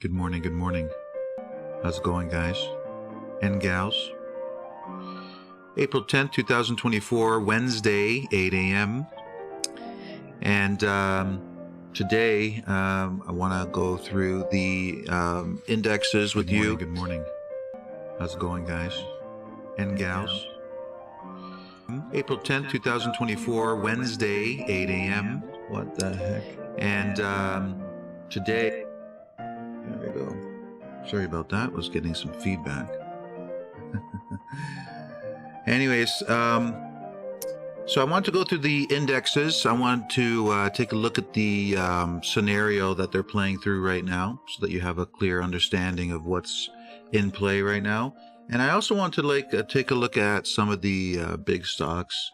Good morning, good morning. How's it going, guys and gals? April 10th, 2024, Wednesday, 8 a.m. And today I want to go through the indexes with you. Good morning. How's it going, guys and gals? April 10th, 2024, Wednesday, 8 a.m. What the heck? And today... There we go. Sorry about that. Was getting some feedback. Anyways, so I want to go through the indexes. I want to take a look at the scenario that they're playing through right now, so that you have a clear understanding of what's in play right now. And I also want to take a look at some of the big stocks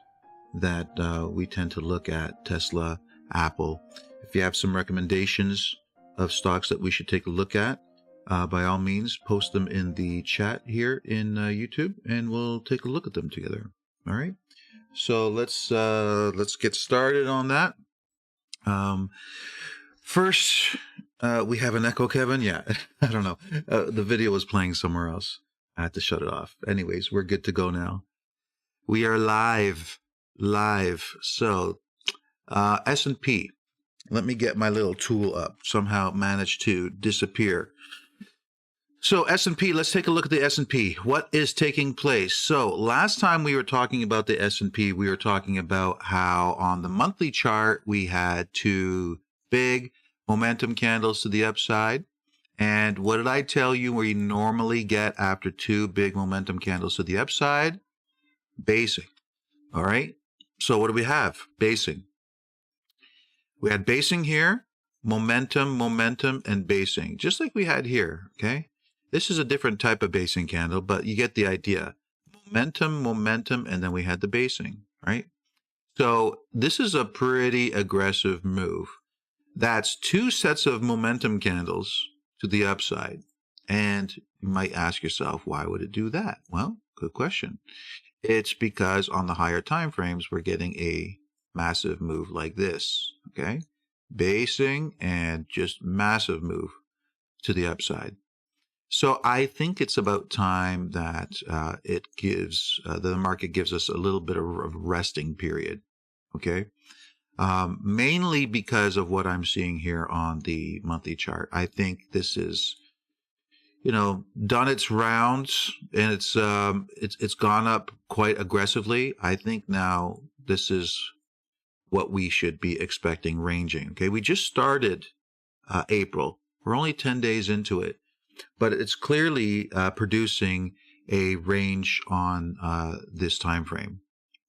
that we tend to look at: Tesla, Apple. If you have some recommendations of stocks that we should take a look at, by all means, post them in the chat here in YouTube, and we'll take a look at them together. All right. So let's get started on that. First, we have an echo, Kevin. Yeah, I don't know. The video was playing somewhere else. I had to shut it off. Anyways, we're good to go now. We are live. So, S&P. Let me get my little tool up. Somehow it managed to disappear. So S&P, let's take a look at the S&P. What is taking place? So last time we were talking about the S&P, we were talking about how on the monthly chart, we had two big momentum candles to the upside. And what did I tell you we normally get after two big momentum candles to the upside? Basing. All right. So what do we have? Basing. We had basing here, momentum, and basing, just like we had here, okay? This is a different type of basing candle, but you get the idea. Momentum, and then we had the basing, right? So this is a pretty aggressive move. That's two sets of momentum candles to the upside. And you might ask yourself, why would it do that? Well, good question. It's because on the higher time frames, we're getting a massive move like this, okay? Basing and just massive move to the upside. So I think it's about time that the market gives us a little bit of a resting period, okay? Mainly because of what I'm seeing here on the monthly chart. I think this is, done its rounds, and it's gone up quite aggressively. I think now this is what we should be expecting ranging. Okay, we just started April. We're only 10 days into it, but it's clearly producing a range on this time frame.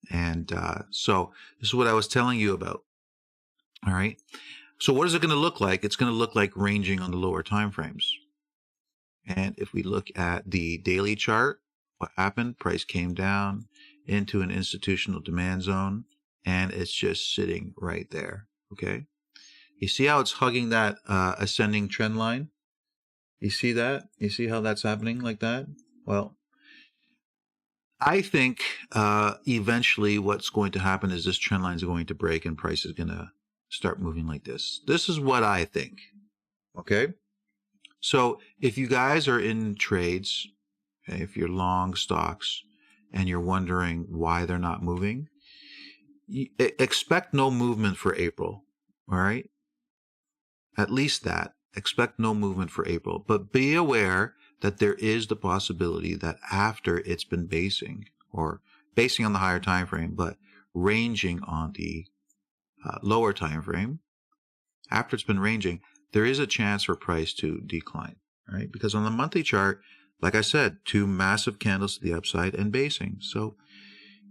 And so this is what I was telling you about. All right. So what is it going to look like? It's going to look like ranging on the lower time frames. And if we look at the daily chart, what happened? Price came down into an institutional demand zone. And it's just sitting right there, okay? You see how it's hugging that ascending trend line? You see that? You see how that's happening like that? Well, I think eventually what's going to happen is this trend line is going to break and price is going to start moving like this. This is what I think, okay? So if you guys are in trades, okay, if you're long stocks and you're wondering why they're not moving, expect no movement for April, all right? At least that. Expect no movement for April. But be aware that there is the possibility that after it's been basing, or basing on the higher time frame, but ranging on the lower time frame, after it's been ranging, there is a chance for price to decline, right? Because on the monthly chart, like I said, two massive candles to the upside and basing. So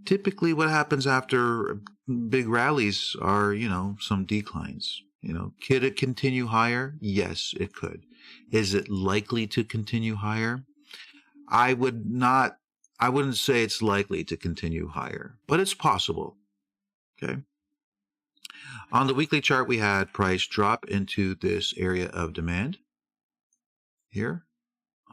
typically what happens after big rallies are, some declines. Could it continue higher? Yes, it could. Is it likely to continue higher? I wouldn't say it's likely to continue higher, but it's possible. Okay. On the weekly chart, we had price drop into this area of demand here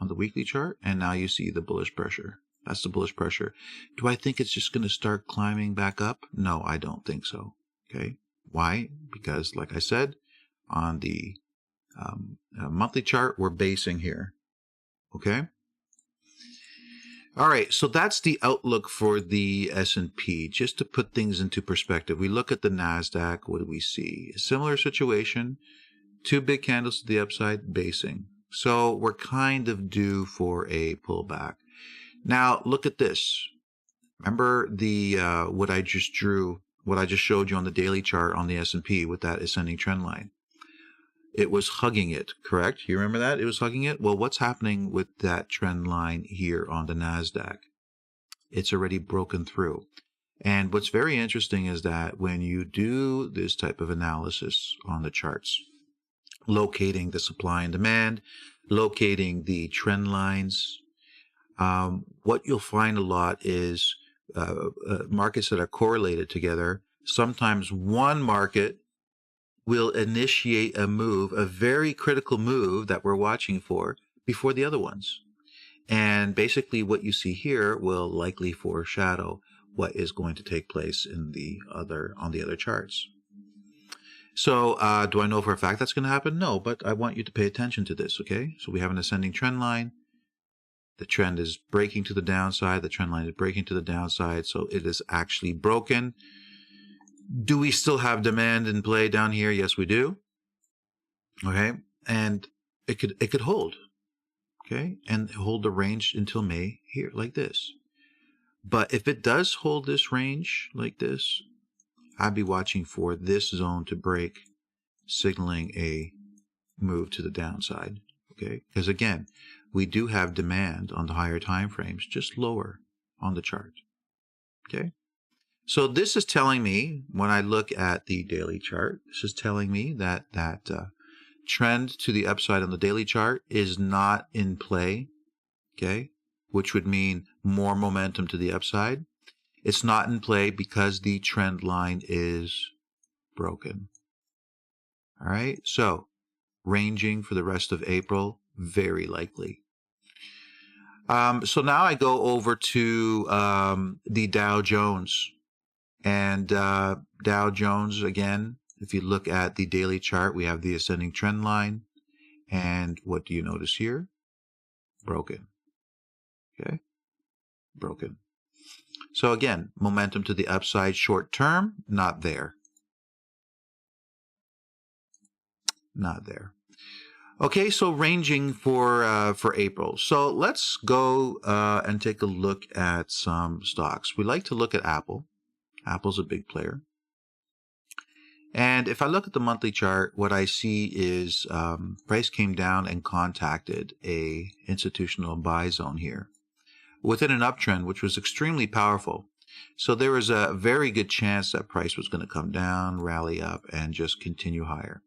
on the weekly chart, and now you see the bullish pressure. That's the bullish pressure. Do I think it's just going to start climbing back up? No, I don't think so. Okay. Why? Because, like I said, on the monthly chart, we're basing here. Okay. All right, so that's the outlook for the S&P. Just to put things into perspective, we look at the Nasdaq. What do we see? A similar situation. 2 big candles to the upside, basing. So we're kind of due for a pullback. Now look at this. Remember the what I just drew, what I just showed you on the daily chart on the S&P with that ascending trend line. It was hugging it, correct? You remember that? It was hugging it? Well, what's happening with that trend line here on the Nasdaq? It's already broken through. And what's very interesting is that when you do this type of analysis on the charts, locating the supply and demand, locating the trend lines, what you'll find a lot is markets that are correlated together. Sometimes one market will initiate a move, a very critical move that we're watching for before the other ones. And basically what you see here will likely foreshadow what is going to take place in on the other charts. So do I know for a fact that's going to happen? No, but I want you to pay attention to this, okay? So we have an ascending trend line. The trend is breaking to the downside. The trend line is breaking to the downside. So it is actually broken. Do we still have demand in play down here? Yes, we do. Okay, and it could hold. Okay, and hold the range until May here, like this. But if it does hold this range like this, I'd be watching for this zone to break, signaling a move to the downside. Okay, because again, we do have demand on the higher time frames, just lower on the chart. Okay. So this is telling me, when I look at the daily chart, this is telling me that trend to the upside on the daily chart is not in play, okay, which would mean more momentum to the upside. It's not in play because the trend line is broken. All right, so ranging for the rest of April, very likely. So now I go over to the Dow Jones. And Dow Jones, again, if you look at the daily chart, we have the ascending trend line. And what do you notice here? Broken. Okay? Broken. So again, momentum to the upside short term, not there. Not there. Okay, so ranging for April. So let's go and take a look at some stocks. We like to look at Apple. Apple's a big player. And if I look at the monthly chart, what I see is price came down and contacted a institutional buy zone here within an uptrend, which was extremely powerful. So there was a very good chance that price was going to come down, rally up, and just continue higher.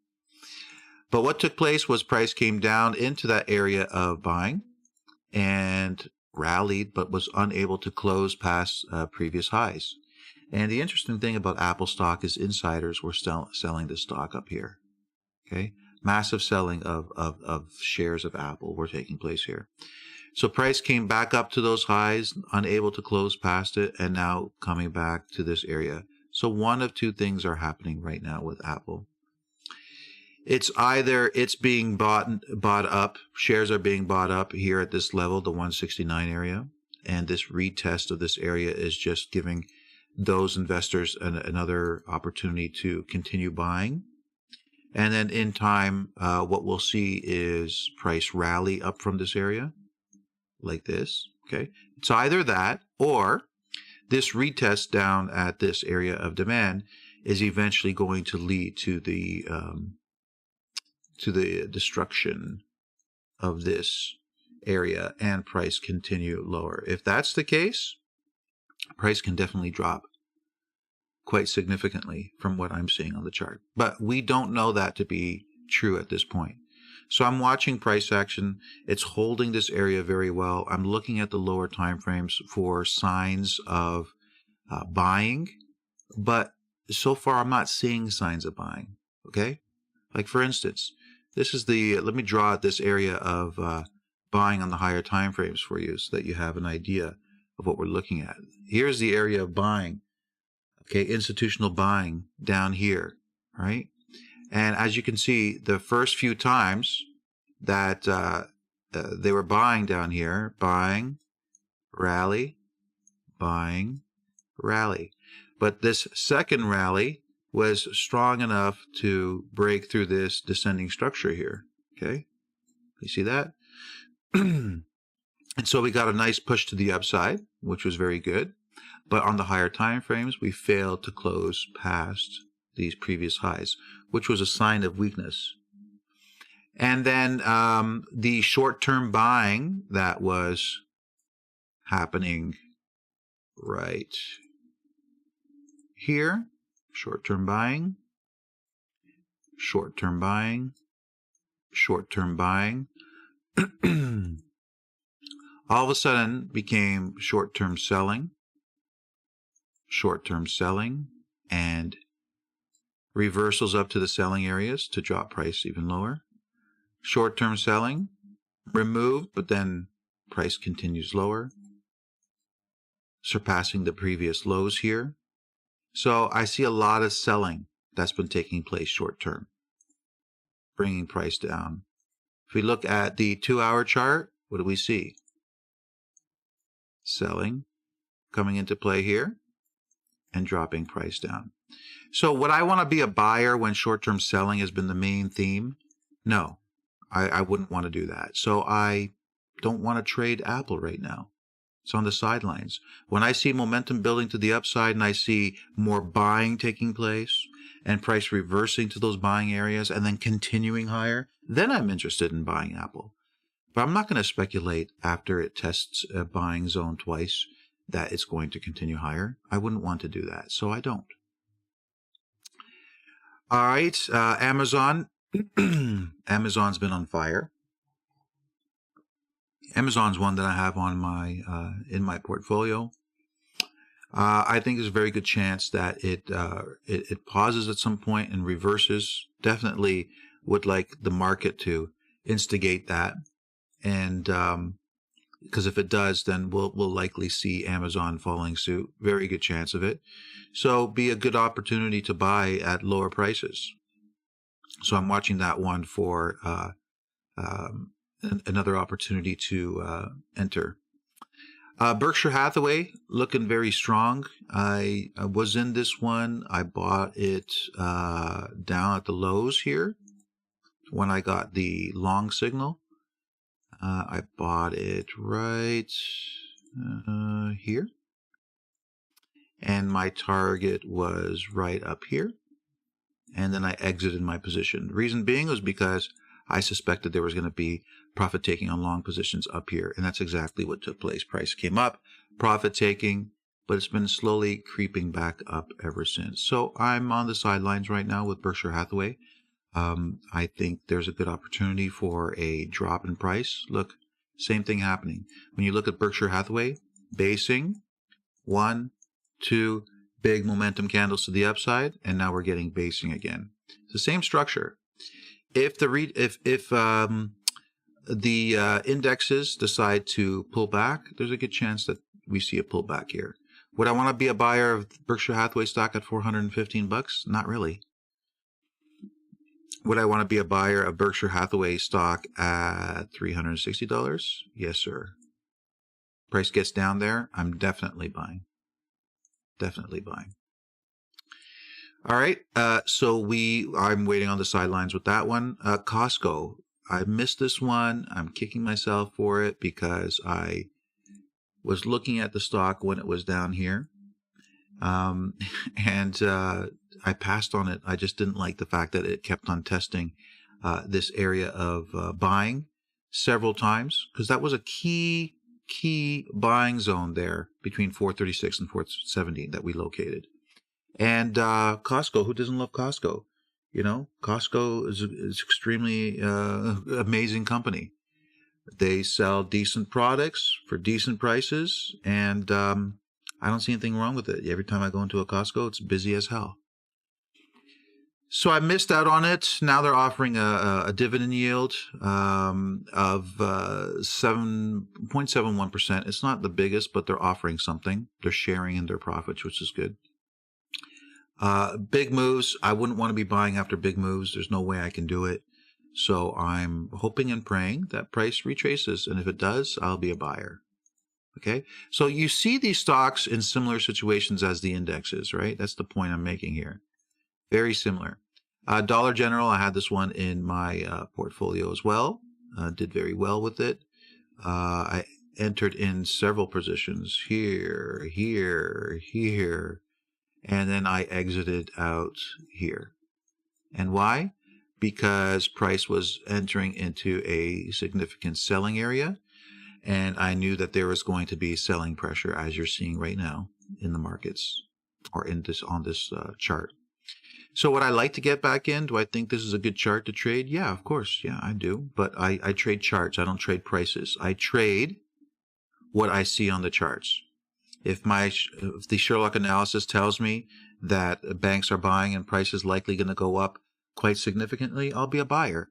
But what took place was price came down into that area of buying and rallied, but was unable to close past previous highs. And the interesting thing about Apple stock is insiders were selling the stock up here. Okay, massive selling of shares of Apple were taking place here. So price came back up to those highs, unable to close past it, and now coming back to this area. So one of two things are happening right now with Apple. It's either it's being bought up, shares are being bought up here at this level, the 169 area, and this retest of this area is just giving those investors another opportunity to continue buying. And then in time, what we'll see is price rally up from this area like this. Okay, it's either that or this retest down at this area of demand is eventually going to lead to the destruction of this area and price continue lower. If that's the case, price can definitely drop quite significantly from what I'm seeing on the chart. But we don't know that to be true at this point. So I'm watching price action. It's holding this area very well. I'm looking at the lower time frames for signs of buying, but so far I'm not seeing signs of buying. Okay, like for instance, this is the, let me draw out this area of buying on the higher time frames for you so that you have an idea of what we're looking at. Here's the area of buying, okay, institutional buying down here, right? And as you can see, the first few times that they were buying down here, buying, rally, buying, rally. But this second rally was strong enough to break through this descending structure here. Okay, you see that? And so we got a nice push to the upside, which was very good. But on the higher time frames, we failed to close past these previous highs, which was a sign of weakness. And then the short-term buying that was happening right here, short-term buying, short-term buying, short-term buying, all of a sudden became short-term selling, and reversals up to the selling areas to drop price even lower. Short-term selling, removed, but then price continues lower, surpassing the previous lows here. So I see a lot of selling that's been taking place short-term, bringing price down. If we look at the 2-hour chart, what do we see? Selling coming into play here and dropping price down. So would I want to be a buyer when short-term selling has been the main theme? No, I wouldn't want to do that. So I don't want to trade Apple right now. It's on the sidelines. When I see momentum building to the upside and I see more buying taking place and price reversing to those buying areas and then continuing higher, then I'm interested in buying Apple. But I'm not going to speculate after it tests a buying zone twice that it's going to continue higher. I wouldn't want to do that, so I don't. All right, Amazon. Amazon's been on fire. Amazon's one that I have on my in my portfolio. I think there's a very good chance that it pauses at some point and reverses. Definitely would like the market to instigate that, and because if it does, then we'll likely see Amazon following suit. Very good chance of it. So be a good opportunity to buy at lower prices. So I'm watching that one for another opportunity to enter. Berkshire Hathaway looking very strong. I was in this one. I bought it down at the lows here when I got the long signal. I bought it right here. And my target was right up here. And then I exited my position. The reason being was because I suspected there was going to be profit taking on long positions up here. And that's exactly what took place. Price came up, profit taking, but it's been slowly creeping back up ever since. So I'm on the sidelines right now with Berkshire Hathaway. I think there's a good opportunity for a drop in price. Look, same thing happening. When you look at Berkshire Hathaway, basing, 1, 2, big momentum candles to the upside, and now we're getting basing again. It's the same structure. If the indexes decide to pull back, there's a good chance that we see a pullback here. Would I want to be a buyer of Berkshire Hathaway stock at $415? Not really. Would I want to be a buyer of Berkshire Hathaway stock at $360? Yes, sir. Price gets down there, I'm definitely buying. Definitely buying. All right, so I'm waiting on the sidelines with that one. Costco, I missed this one. I'm kicking myself for it because I was looking at the stock when it was down here, and I passed on it. I just didn't like the fact that it kept on testing this area of buying several times, because that was a key buying zone there between 436 and 470 that we located. And Costco, who doesn't love Costco? You know, Costco is extremely amazing company. They sell decent products for decent prices, and I don't see anything wrong with it. Every time I go into a Costco, it's busy as hell. So I missed out on it. Now they're offering a dividend yield of 7.71%. It's not the biggest, but they're offering something. They're sharing in their profits, which is good. Big moves, I wouldn't want to be buying after big moves. There's no way I can do it. So I'm hoping and praying that price retraces. And if it does, I'll be a buyer. Okay. So you see these stocks in similar situations as the indexes, right? That's the point I'm making here. Very similar. Dollar General, I had this one in my portfolio as well. Did very well with it. I entered in several positions here, here, here, and then I exited out here. And why? Because price was entering into a significant selling area, and I knew that there was going to be selling pressure, as you're seeing right now in the markets or in this on this chart. So would I like to get back in? Do I think this is a good chart to trade? Yeah, of course. Yeah, I do. But I trade charts. I don't trade prices. I trade what I see on the charts. If the Sherlock analysis tells me that banks are buying and price is likely going to go up quite significantly, I'll be a buyer.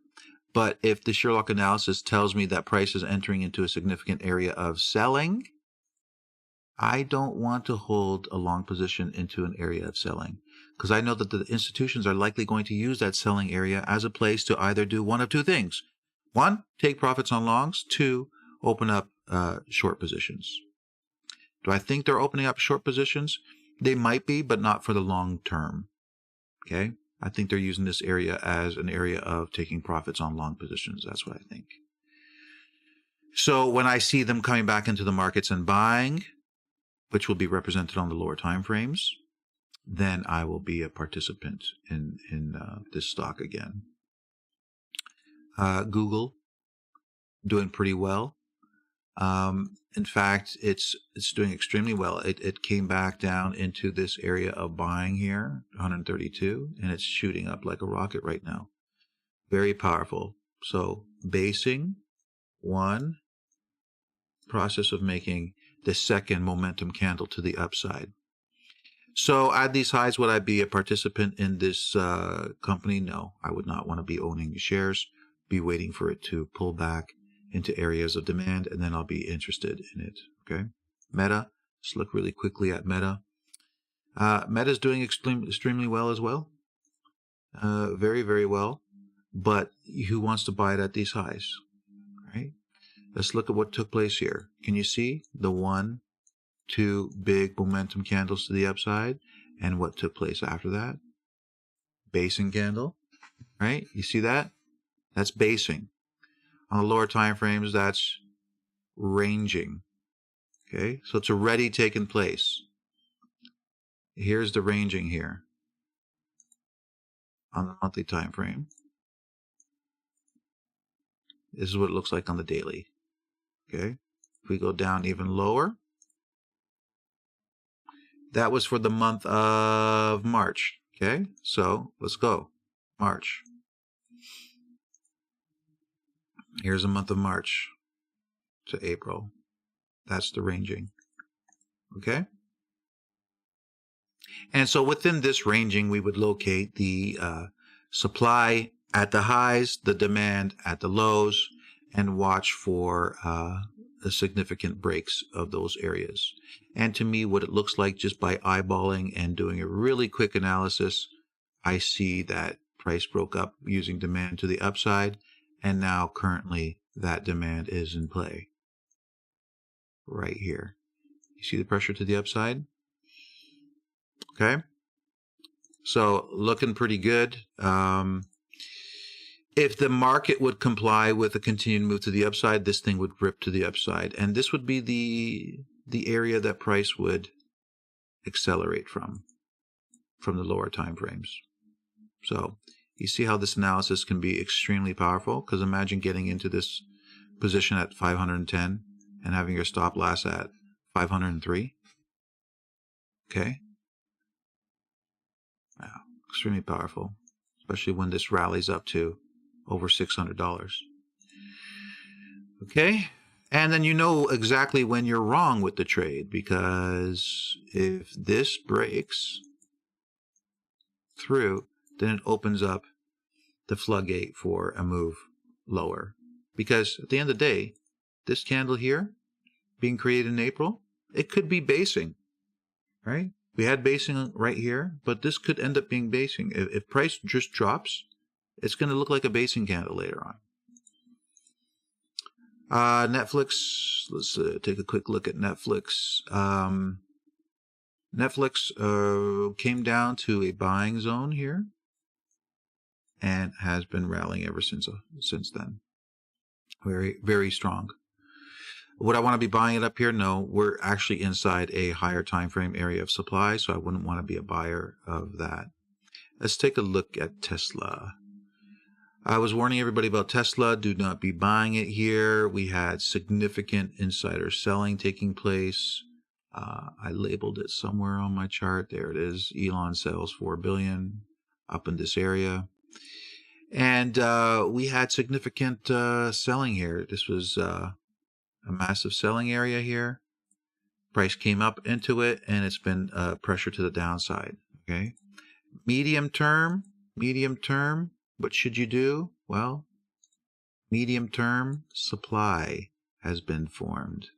But if the Sherlock analysis tells me that price is entering into a significant area of selling, I don't want to hold a long position into an area of selling, because I know that the institutions are likely going to use that selling area as a place to either do one of two things. One, take profits on longs. Two, open up short positions. Do I think they're opening up short positions? They might be, but not for the long term. Okay? I think they're using this area as an area of taking profits on long positions. That's what I think. So when I see them coming back into the markets and buying, which will be represented on the lower time frames, then I will be a participant in this stock again. Google, doing pretty well. In fact, it's doing extremely well. It came back down into this area of buying here, 132, and it's shooting up like a rocket right now. Very powerful. So basing, one, process of making the second momentum candle to the upside. So at these highs, would I be a participant in this company? No, I would not want to be owning shares, be waiting for it to pull back into areas of demand, and then I'll be interested in it. Okay. Meta, let's look really quickly at Meta. Meta's doing extremely well as well. Very, very well. But who wants to buy it at these highs? Right? Let's look at what took place here. Can you see the 1, 2 big momentum candles to the upside, and what took place after that? Basing candle, right? You see that? That's basing. On the lower time frames, that's ranging. Okay, so it's already taken place. Here's the ranging here on the monthly time frame. This is what it looks like on the daily. Okay, if we go down even lower, that was for the month of March. Okay, so let's go. March. Here's the month of March to April. That's the ranging. Okay? And so within this ranging, we would locate the supply at the highs, the demand at the lows, and watch for the significant breaks of those areas. And to me, what it looks like just by eyeballing and doing a really quick analysis, I see that price broke up using demand to the upside, and now currently that demand is in play right here. You see the pressure to the upside? Okay. So looking pretty good. If the market would comply with a continued move to the upside, this thing would rip to the upside. And this would be the area that price would accelerate from the lower time frames. So you see how this analysis can be extremely powerful, because imagine getting into this position at 510 and having your stop loss at 503. Okay. Wow, extremely powerful, especially when this rallies up to over $600. Okay. And then you know exactly when you're wrong with the trade, because if this breaks through, then it opens up the floodgate for a move lower. Because at the end of the day, this candle here being created in April, it could be basing, right? We had basing right here, but this could end up being basing. If price just drops, it's going to look like a basing candle later on. Netflix, let's take a quick look at Netflix. Netflix came down to a buying zone here and has been rallying ever since then. Very, very strong. Would I want to be buying it up here? No, we're actually inside a higher time frame area of supply, so I wouldn't want to be a buyer of that. Let's take a look at Tesla. I was warning everybody about Tesla. Do not be buying it here. We had significant insider selling taking place. I labeled it somewhere on my chart. There it is. Elon sells $4 billion up in this area. And we had significant selling here. This was a massive selling area here. Price came up into it, and it's been pressure to the downside. Okay. Medium term. What should you do? Well, medium-term supply has been formed.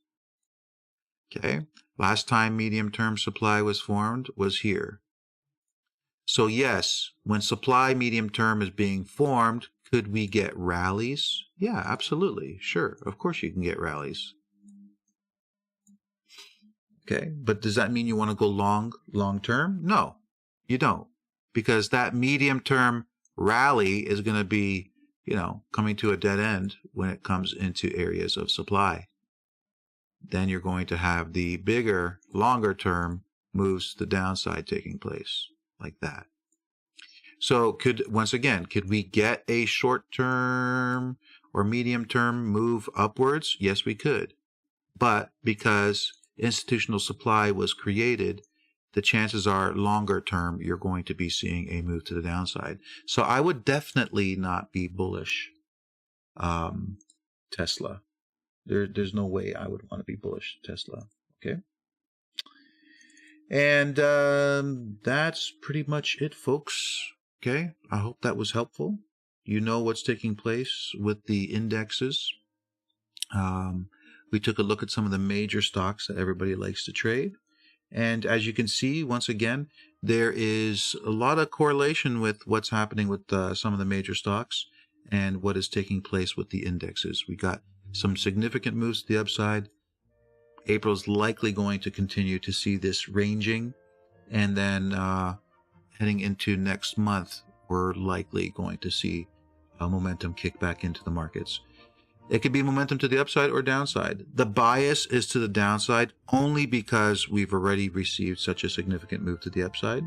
Okay? Last time medium-term supply was formed was here. So yes, when supply medium-term is being formed, could we get rallies? Yeah, absolutely. Sure. Of course you can get rallies. Okay? But does that mean you want to go long-term? No, you don't. Because that medium-term rally is going to be, coming to a dead end when it comes into areas of supply. Then you're going to have the bigger, longer term moves to the downside taking place like that. So could we get a short term or medium term move upwards? Yes, we could. But because institutional supply was created, the chances are longer term you're going to be seeing a move to the downside. So I would definitely not be bullish Tesla. There's no way I would want to be bullish Tesla. Okay. And that's pretty much it, folks. Okay. I hope that was helpful. You know what's taking place with the indexes. We took a look at some of the major stocks that everybody likes to trade. And as you can see, once again, there is a lot of correlation with what's happening with some of the major stocks and what is taking place with the indexes. We got some significant moves to the upside. April's likely going to continue to see this ranging. And then heading into next month, we're likely going to see a momentum kick back into the markets. It could be momentum to the upside or downside. The bias is to the downside only because we've already received such a significant move to the upside.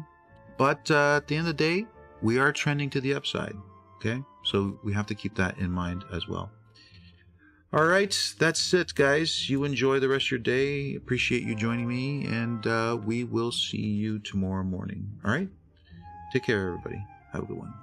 But at the end of the day, we are trending to the upside. Okay, so we have to keep that in mind as well. All right, that's it, guys. You enjoy the rest of your day. Appreciate you joining me, and we will see you tomorrow morning. All right, take care, everybody. Have a good one.